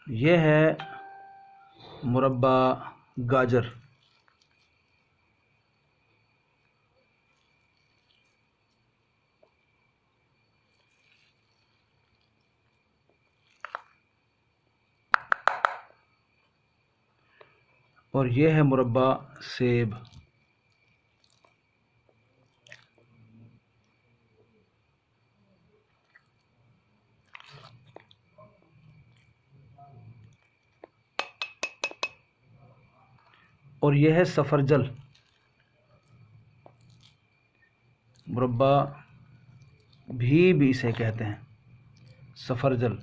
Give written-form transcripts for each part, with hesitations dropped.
ये है मुरब्बा गाजर। और ये है मुरब्बा सेब। और ये है सफरजल, मुरब्बा भी इसे कहते हैं, सफरजल।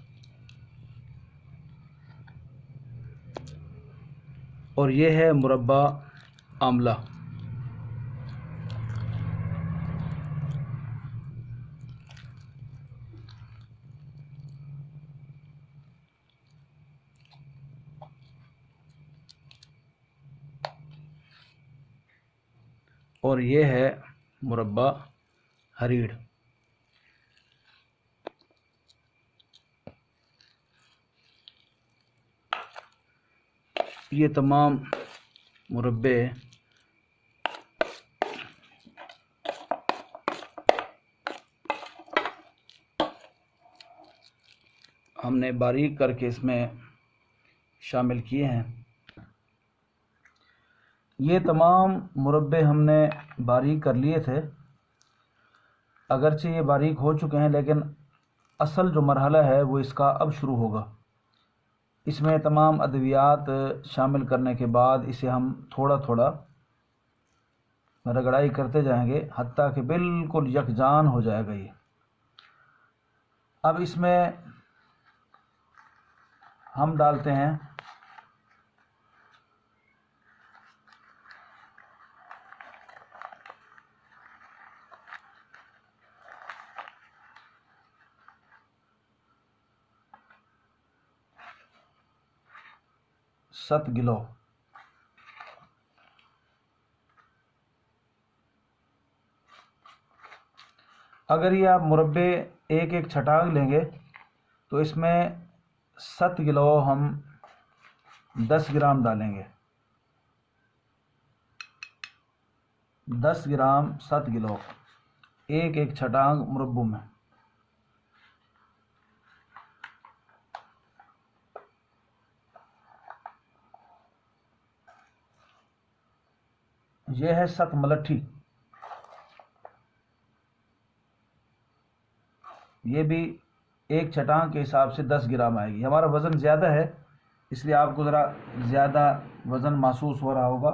और ये है मुरब्बा आंवला। और ये है मुरब्बा हरीड़। ये तमाम मुरब्बे हमने बारीक करके इसमें शामिल किए हैं। ये तमाम मुरब्बे हमने बारीक कर लिए थे। अगरचे ये बारीक हो चुके हैं, लेकिन असल जो मरहला है वो इसका अब शुरू होगा। इसमें तमाम अद्वियात शामिल करने के बाद इसे हम थोड़ा थोड़ा रगड़ाई करते जाएंगे, हत्ता कि बिल्कुल यकजान हो जाएगा ये। अब इसमें हम डालते हैं सत गिलो। अगर ये आप मुरब्बे एक एक छटाक लेंगे तो इसमें 7 किलो हम 10 ग्राम डालेंगे। 10 ग्राम 7 किलो एक एक छटाक मुरब्बों में। यह है 7 मलट्ठी। ये भी एक छटाक के हिसाब से 10 ग्राम आएगी। हमारा वज़न ज़्यादा है इसलिए आपको ज़रा ज़्यादा वज़न महसूस हो रहा होगा।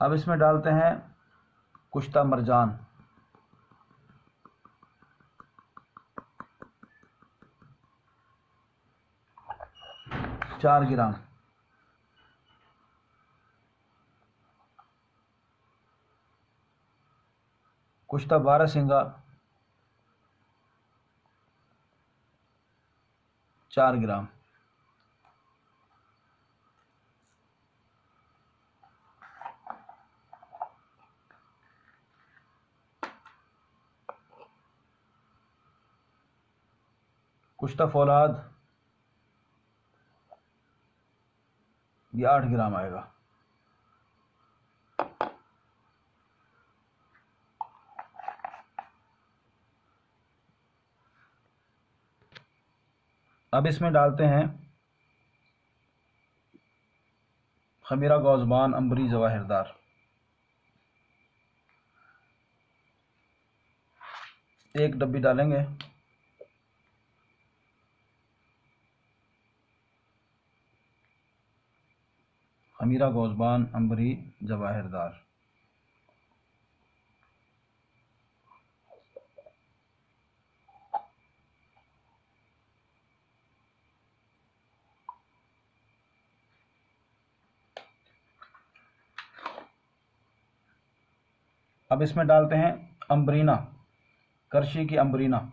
अब इसमें डालते हैं कुश्ता मरजान। 4 ग्राम। कुश्ता बारहसिंगा 4 ग्राम। कुश्ता फौलाद ये 8 ग्राम आएगा। अब इसमें डालते हैं खमीरा गौज़बान अंबरी जवाहिरदार। एक डब्बी डालेंगे। खमीरा गौज़बान अंबरी जवाहिरदार। अब इसमें डालते हैं अम्बरीना, करशी की अम्बरीना।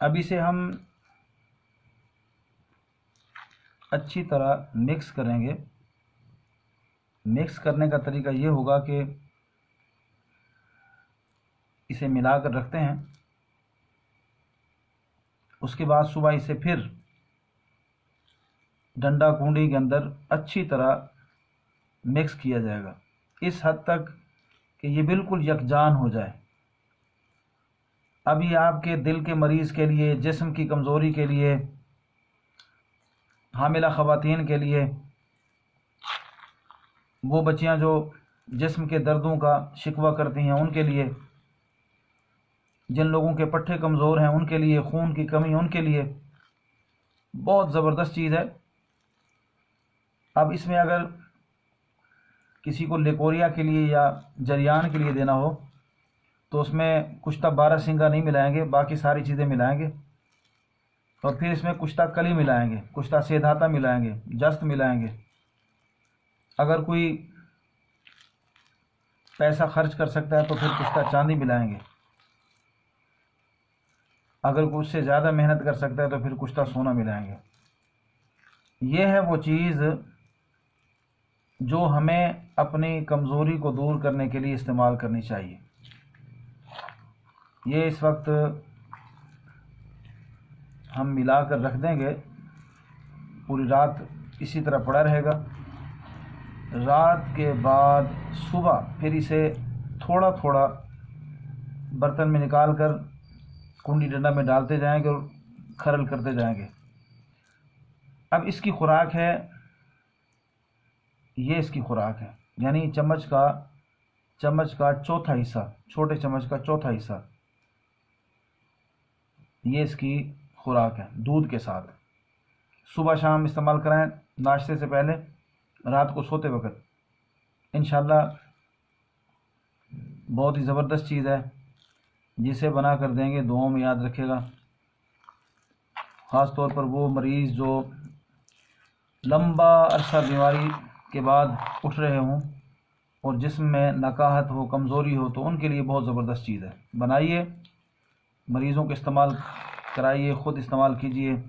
अब इसे हम अच्छी तरह मिक्स करेंगे। मिक्स करने का तरीका ये होगा कि इसे मिलाकर रखते हैं, उसके बाद सुबह इसे फिर डंडा कूंडी के अंदर अच्छी तरह मिक्स किया जाएगा, इस हद तक कि ये बिल्कुल यकजान हो जाए। अभी आपके दिल के मरीज़ के लिए, जिस्म की कमज़ोरी के लिए, हामिला ख़वातीन के लिए, वो बच्चियां जो जिस्म के दर्दों का शिकवा करती हैं उनके लिए, जिन लोगों के पट्टे कमज़ोर हैं उनके लिए, खून की कमी उनके लिए, बहुत ज़बरदस्त चीज़ है। अब इसमें अगर किसी को लिकोरिया के लिए या जरियान के लिए देना हो तो उसमें कुश्ता बारहसिंगा नहीं मिलाएंगे, बाकी सारी चीज़ें मिलाएंगे। और फिर इसमें कुश्ता कली मिलाएंगे, कुश्ता सेधाता मिलाएंगे, जस्त मिलाएंगे। अगर कोई पैसा खर्च कर सकता है तो फिर कुश्ता चांदी मिलाएंगे। अगर कोई उससे ज़्यादा मेहनत कर सकता है तो फिर कुश्ता सोना मिलाएंगे। ये है वो चीज़ जो हमें अपनी कमज़ोरी को दूर करने के लिए इस्तेमाल करनी चाहिए। ये इस वक्त हम मिलाकर रख देंगे, पूरी रात इसी तरह पड़ा रहेगा। रात के बाद सुबह फिर इसे थोड़ा थोड़ा बर्तन में निकाल कर कुंडी डंडा में डालते जाएंगे और खरल करते जाएंगे। अब इसकी खुराक है, ये इसकी खुराक है, यानी चम्मच का चौथा हिस्सा, छोटे चम्मच का चौथा हिस्सा, ये इसकी खुराक है दूध के साथ। सुबह शाम इस्तेमाल कराएं, नाश्ते से पहले, रात को सोते वक्त। इंशाल्लाह बहुत ही ज़बरदस्त चीज़ है, जिसे बना कर देंगे दुआओं में याद रखेगा। ख़ास तौर पर वो मरीज़ जो लंबा अरसा बीमारी के बाद उठ रहे हों और जिस्म में नकाहत हो, कमज़ोरी हो, तो उनके लिए बहुत ज़बरदस्त चीज़ है। बनाइए, मरीज़ों को इस्तेमाल कराइए, ख़ुद इस्तेमाल कीजिए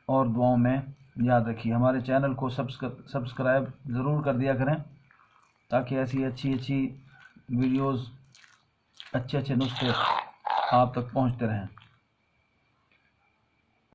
और दुआओं में याद रखिए। हमारे चैनल को सब्सक्राइब ज़रूर कर दिया करें ताकि ऐसी अच्छी वीडियोज़, अच्छे नुस्खे आप तक पहुंचते रहें।